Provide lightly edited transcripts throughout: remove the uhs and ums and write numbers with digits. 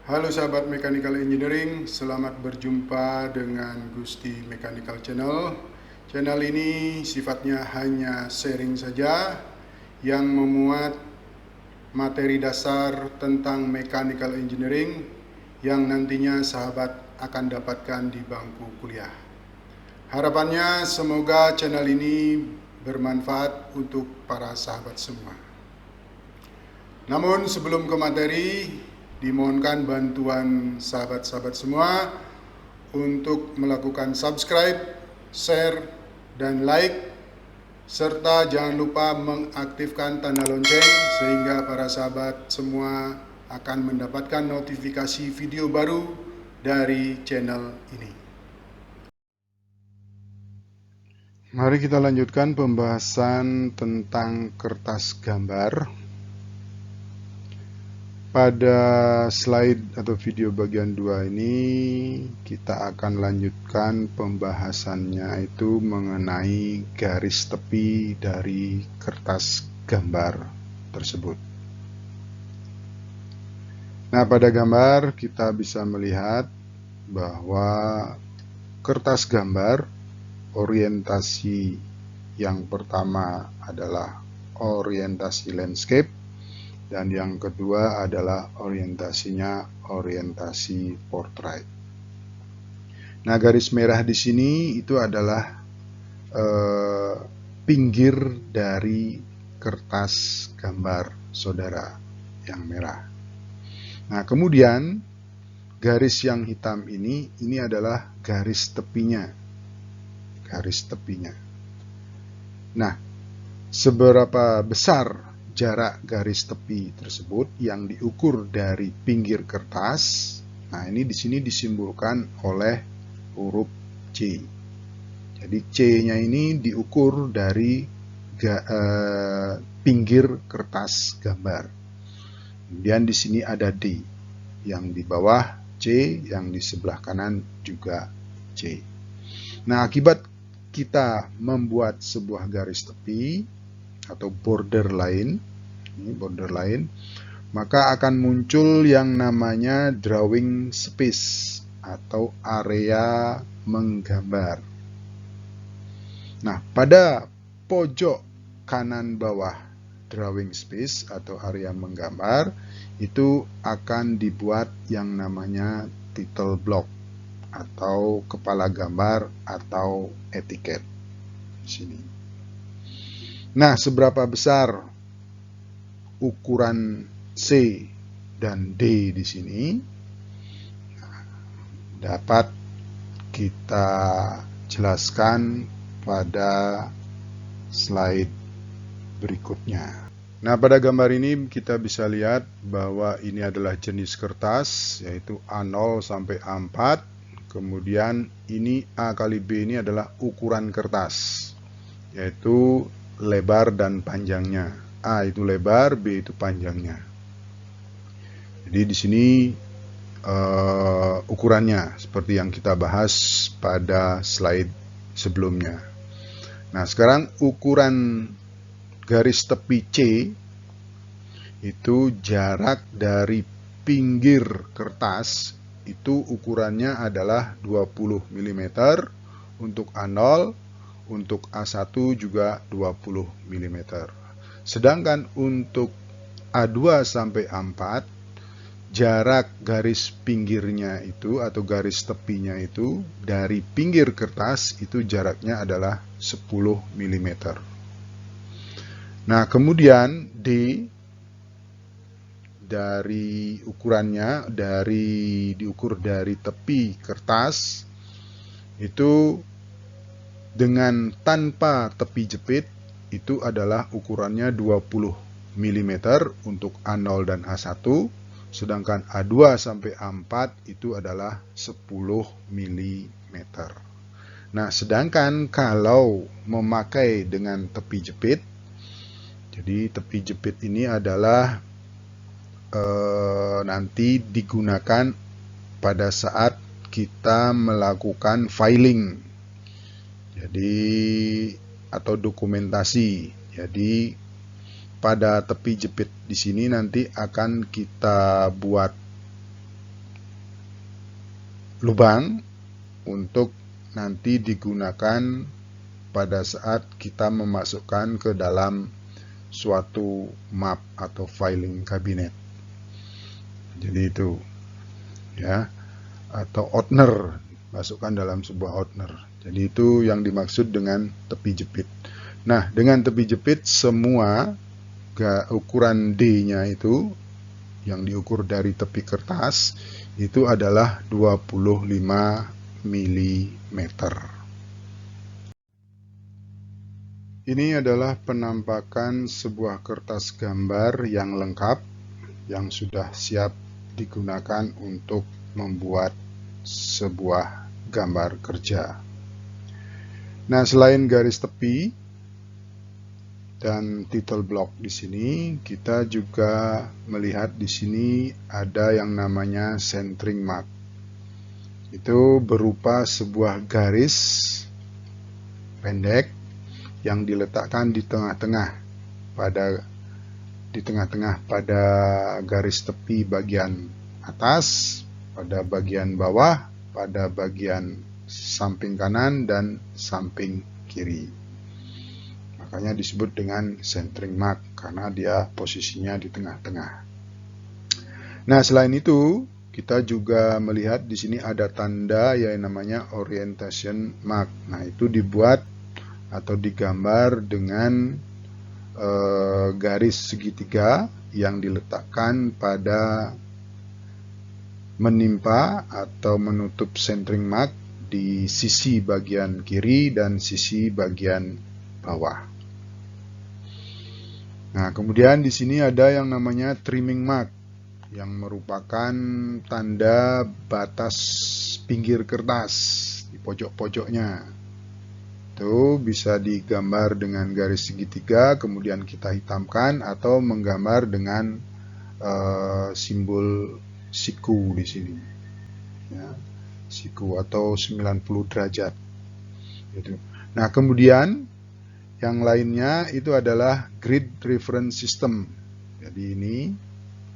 Halo sahabat Mechanical Engineering, selamat berjumpa dengan Gusti Mechanical Channel. Channel ini sifatnya hanya sharing saja yang memuat materi dasar tentang Mechanical Engineering yang nantinya sahabat akan dapatkan di bangku kuliah. Harapannya semoga channel ini bermanfaat untuk para sahabat semua. Namun sebelum ke materi, dimohonkan bantuan sahabat-sahabat semua untuk melakukan subscribe, share, dan like, serta jangan lupa mengaktifkan tanda lonceng sehingga para sahabat semua akan mendapatkan notifikasi video baru dari channel ini. Mari kita lanjutkan pembahasan tentang kertas gambar. Pada slide atau video bagian 2 ini kita akan lanjutkan pembahasannya itu mengenai garis tepi dari kertas gambar tersebut. Nah, pada gambar kita bisa melihat bahwa kertas gambar orientasi yang pertama adalah orientasi landscape. Dan yang kedua adalah orientasinya orientasi portrait. Nah, garis merah di sini itu adalah pinggir dari kertas gambar saudara yang merah. Nah, kemudian garis yang hitam ini adalah garis tepinya. Garis tepinya. Nah, seberapa besar jarak garis tepi tersebut yang diukur dari pinggir kertas. Nah, ini di sini disimbolkan oleh huruf C. Jadi C-nya ini diukur dari pinggir kertas gambar. Kemudian di sini ada D, yang di bawah C, yang di sebelah kanan juga C. Nah, akibat kita membuat sebuah garis tepi atau borderline, maka akan muncul yang namanya drawing space atau area menggambar. Nah, pada pojok kanan bawah drawing space atau area menggambar itu akan dibuat yang namanya title block atau kepala gambar atau etiket di sini. Nah, seberapa besar ukuran C dan D di sini dapat kita jelaskan pada slide berikutnya. Nah, pada gambar ini kita bisa lihat bahwa ini adalah jenis kertas, yaitu A0 sampai A4. Kemudian ini A kali B ini adalah ukuran kertas, yaitu lebar dan panjangnya. A itu lebar, B itu panjangnya. Jadi di sini ukurannya seperti yang kita bahas pada slide sebelumnya. Nah, sekarang ukuran garis tepi C itu jarak dari pinggir kertas itu ukurannya adalah 20 mm untuk A0, untuk A1 juga 20 mm. Sedangkan untuk A2 sampai A4 jarak garis pinggirnya itu atau garis tepinya itu dari pinggir kertas itu jaraknya adalah 10 mm. Nah, kemudian D dari ukurannya diukur dari tepi kertas itu dengan tanpa tepi jepit itu adalah ukurannya 20 mm untuk A0 dan A1, sedangkan A2 sampai A4 itu adalah 10 mm. Nah, sedangkan kalau memakai dengan tepi jepit, jadi tepi jepit ini adalah nanti digunakan pada saat kita melakukan filing, jadi atau dokumentasi. Jadi pada tepi jepit di sini nanti akan kita buat lubang untuk nanti digunakan pada saat kita memasukkan ke dalam suatu map atau filing cabinet. Jadi itu ya, atau opener, masukkan dalam sebuah opener. Jadi itu yang dimaksud dengan tepi jepit. Nah, dengan tepi jepit semua ukuran D-nya itu yang diukur dari tepi kertas itu adalah 25 mm. Ini adalah penampakan sebuah kertas gambar yang lengkap yang sudah siap digunakan untuk membuat sebuah gambar kerja. Nah, selain garis tepi dan title block di sini, kita juga melihat di sini ada yang namanya centering mark. Itu berupa sebuah garis pendek yang diletakkan di tengah-tengah pada garis tepi bagian atas, pada bagian bawah, pada bagian samping kanan dan samping kiri. Makanya disebut dengan centering mark karena dia posisinya di tengah-tengah. Nah, selain itu kita juga melihat di sini ada tanda yang namanya orientation mark. Nah, itu dibuat atau digambar dengan garis segitiga yang diletakkan pada menimpa atau menutup centering mark di sisi bagian kiri dan sisi bagian bawah. Nah, kemudian di sini ada yang namanya trimming mark yang merupakan tanda batas pinggir kertas di pojok-pojoknya. Itu bisa digambar dengan garis segitiga, kemudian kita hitamkan atau menggambar dengan simbol siku di sini, ya, siku atau 90 derajat. Gitu. Nah, kemudian yang lainnya itu adalah grid reference system. Jadi ini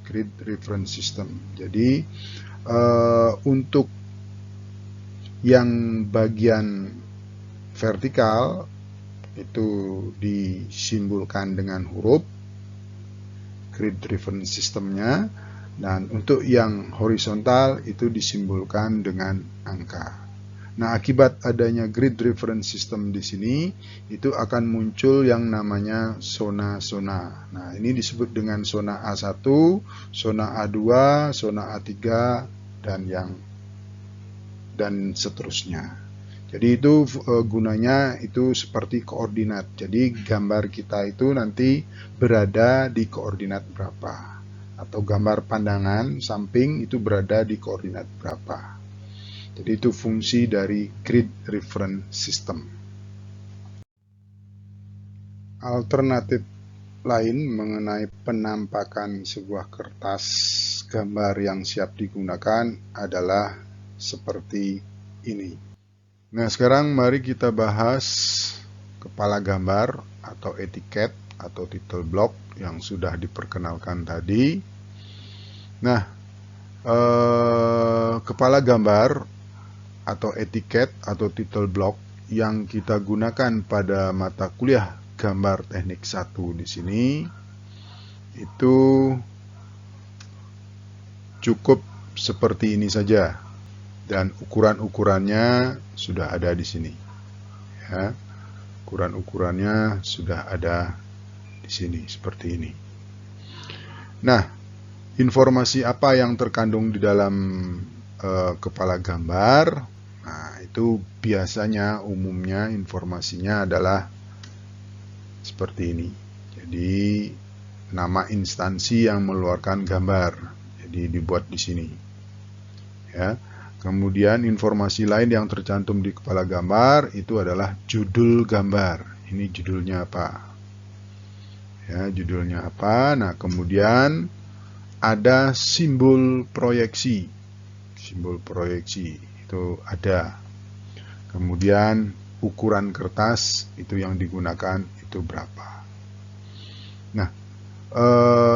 grid reference system. Jadi untuk yang bagian vertikal itu disimbolkan dengan huruf grid reference systemnya, dan untuk yang horizontal itu disimbolkan dengan angka. Nah, akibat adanya grid reference system di sini itu akan muncul yang namanya zona-zona. Nah, ini disebut dengan zona A1, zona A2, zona A3 dan seterusnya. Jadi itu gunanya itu seperti koordinat. Jadi gambar kita itu nanti berada di koordinat berapa. Atau gambar pandangan samping itu berada di koordinat berapa. Jadi itu fungsi dari grid reference system. Alternatif lain mengenai penampakan sebuah kertas gambar yang siap digunakan adalah seperti ini. Nah, sekarang mari kita bahas kepala gambar atau etiket atau title block yang sudah diperkenalkan tadi. Nah, kepala gambar atau etiket atau title block yang kita gunakan pada mata kuliah gambar teknik 1 di sini itu cukup seperti ini saja. Dan ukuran-ukurannya sudah ada di sini. Ya, ukuran-ukurannya sudah ada di sini seperti ini. Nah, informasi apa yang terkandung di dalam kepala gambar? Nah, itu biasanya umumnya informasinya adalah seperti ini. Jadi nama instansi yang mengeluarkan gambar. Jadi dibuat di sini. Ya. Kemudian informasi lain yang tercantum di kepala gambar itu adalah judul gambar. Ini judulnya apa? Ya, judulnya apa? Nah, kemudian ada simbol proyeksi. Simbol proyeksi itu ada. Kemudian ukuran kertas itu yang digunakan itu berapa. Nah,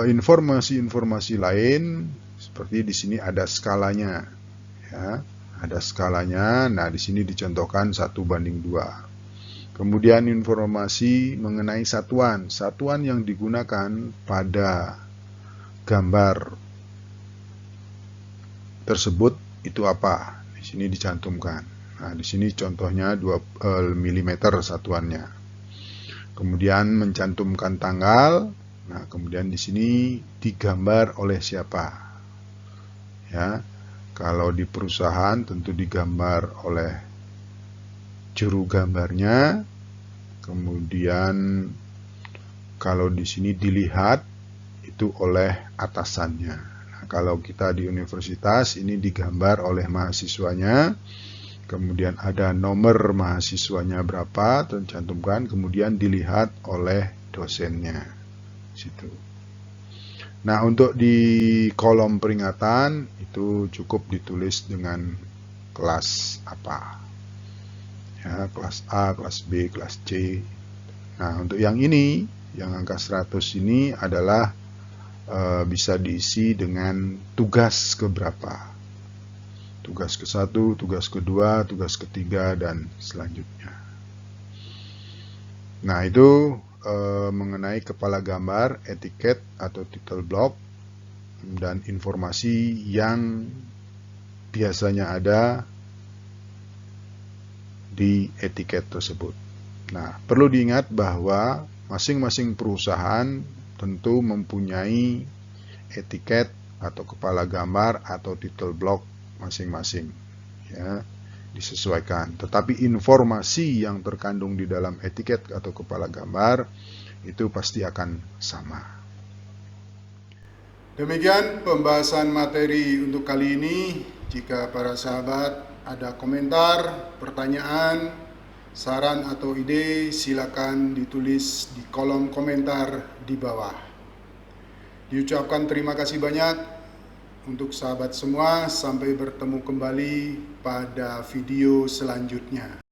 informasi-informasi lain seperti di sini ada skalanya. Ya, Ada skalanya. Nah, di sini dicontohkan 1:2. Kemudian informasi mengenai satuan. Satuan yang digunakan pada gambar tersebut itu apa? Di sini dicantumkan. Nah, di sini contohnya 2 mm satuannya. Kemudian mencantumkan tanggal. Nah, kemudian di sini digambar oleh siapa? Ya. Kalau di perusahaan tentu digambar oleh juru gambarnya. Kemudian kalau di sini dilihat itu oleh atasannya. Nah, kalau kita di universitas ini digambar oleh mahasiswanya. Kemudian ada nomor mahasiswanya berapa tercantumkan, kemudian dilihat oleh dosennya. Situ. Nah, untuk di kolom peringatan itu cukup ditulis dengan kelas apa. Ya, kelas A, kelas B, kelas C. Nah, untuk yang ini, yang angka 100 ini adalah bisa diisi dengan tugas keberapa. Tugas ke-1, tugas ke-2, tugas ke-3, dan selanjutnya. Nah, itu mengenai kepala gambar, etiket atau title block, dan informasi yang biasanya ada di etiket tersebut. Nah, perlu diingat bahwa masing-masing perusahaan tentu mempunyai etiket atau kepala gambar atau title block masing-masing, ya, disesuaikan. Tetapi informasi yang terkandung di dalam etiket atau kepala gambar itu pasti akan sama. Demikian pembahasan materi untuk kali ini. Jika para sahabat ada komentar, pertanyaan, saran atau ide, silakan ditulis di kolom komentar di bawah. Diucapkan terima kasih banyak untuk sahabat semua. Sampai bertemu kembali pada video selanjutnya.